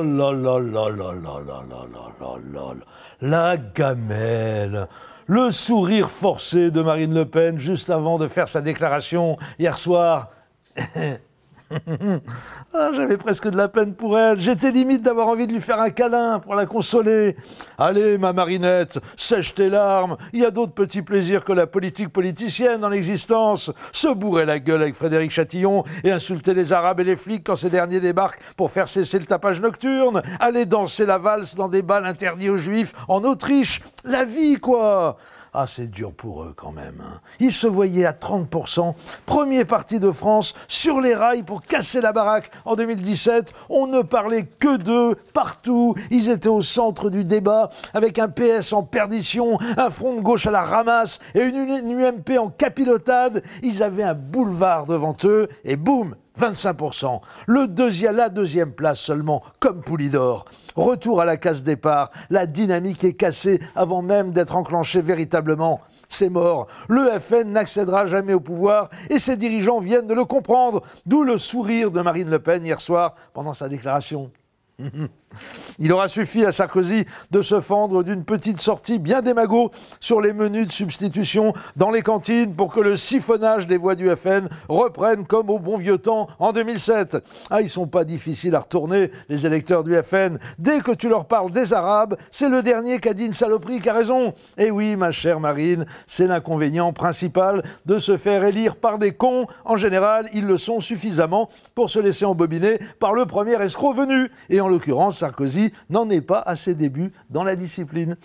là là là là là là là là là là. La gamelle. Le sourire forcé de Marine Le Pen juste avant de faire sa déclaration hier soir. Ah, j'avais presque de la peine pour elle. J'étais limite d'avoir envie de lui faire un câlin pour la consoler. Allez, ma Marinette, sèche tes larmes. Il y a d'autres petits plaisirs que la politique politicienne dans l'existence. Se bourrer la gueule avec Frédéric Chatillon et insulter les Arabes et les flics quand ces derniers débarquent pour faire cesser le tapage nocturne. Aller danser la valse dans des bals interdits aux Juifs en Autriche. La vie, quoi. Ah, c'est dur pour eux quand même. Hein. Ils se voyaient à 30%, premier parti de France, sur les rails pour casser la baraque en 2017. On ne parlait que d'eux partout. Ils étaient au centre du débat avec un PS en perdition, un front de gauche à la ramasse et une UMP en capilotade. Ils avaient un boulevard devant eux et boum, 25%. La deuxième place seulement, comme Poulidor. Retour à la case départ, la dynamique est cassée avant même d'être enclenchée véritablement. C'est mort, le FN n'accédera jamais au pouvoir et ses dirigeants viennent de le comprendre, d'où le sourire de Marine Le Pen hier soir pendant sa déclaration. Il aura suffi à Sarkozy de se fendre d'une petite sortie bien démago sur les menus de substitution dans les cantines pour que le siphonnage des voix du FN reprenne comme au bon vieux temps en 2007. Ah, ils sont pas difficiles à retourner, les électeurs du FN. Dès que tu leur parles des Arabes, c'est le dernier qui a dit une saloperie qui a raison. Et oui, ma chère Marine, c'est l'inconvénient principal de se faire élire par des cons. En général, ils le sont suffisamment pour se laisser embobiner par le premier escroc venu. Et en l'occurrence, Sarkozy n'en est pas à ses débuts dans la discipline.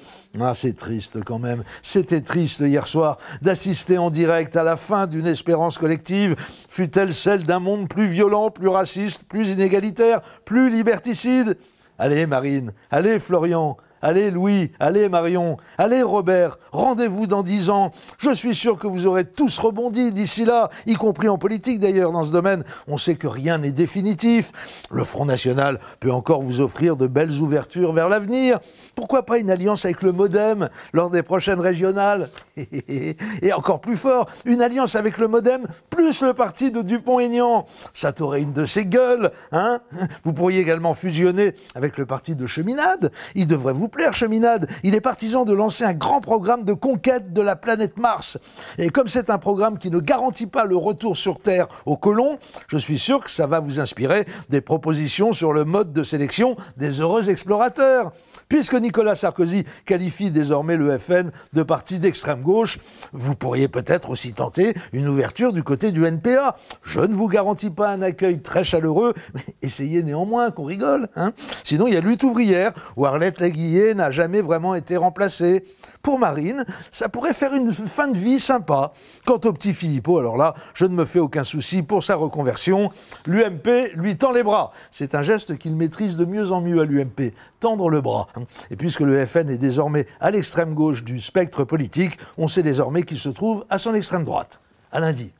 Ah, c'est triste quand même. C'était triste hier soir d'assister en direct à la fin d'une espérance collective, fût-elle celle d'un monde plus violent, plus raciste, plus inégalitaire, plus liberticide. Allez Marine, allez Florian, allez Louis, allez Marion, allez Robert, rendez-vous dans 10 ans. Je suis sûr que vous aurez tous rebondi d'ici là, y compris en politique d'ailleurs dans ce domaine. On sait que rien n'est définitif. Le Front National peut encore vous offrir de belles ouvertures vers l'avenir. Pourquoi pas une alliance avec le MoDem lors des prochaines régionales? Et encore plus fort, une alliance avec le MoDem plus le parti de Dupont-Aignan. Ça t'aurait une de ses gueules, hein? Vous pourriez également fusionner avec le parti de Cheminade. Il devrait vous plaire, Cheminade. Il est partisan de lancer un grand programme de conquête de la planète Mars. Et comme c'est un programme qui ne garantit pas le retour sur Terre aux colons, je suis sûr que ça va vous inspirer des propositions sur le mode de sélection des heureux explorateurs. Puisque Nicolas Sarkozy qualifie désormais le FN de parti d'extrême gauche, vous pourriez peut-être aussi tenter une ouverture du côté du NPA. Je ne vous garantis pas un accueil très chaleureux, mais essayez néanmoins qu'on rigole. Hein. Sinon, il y a Lutte ouvrière, où Arlette Laguillet n'a jamais vraiment été remplacée. Pour Marine, ça pourrait faire une fin de vie sympa. Quant au petit Philippot, alors là, je ne me fais aucun souci pour sa reconversion. L'UMP lui tend les bras. C'est un geste qu'il maîtrise de mieux en mieux à l'UMP, tendre le bras. Et puisque le FN est désormais à l'extrême gauche du spectre politique, on sait désormais qu'il se trouve à son extrême droite. À lundi.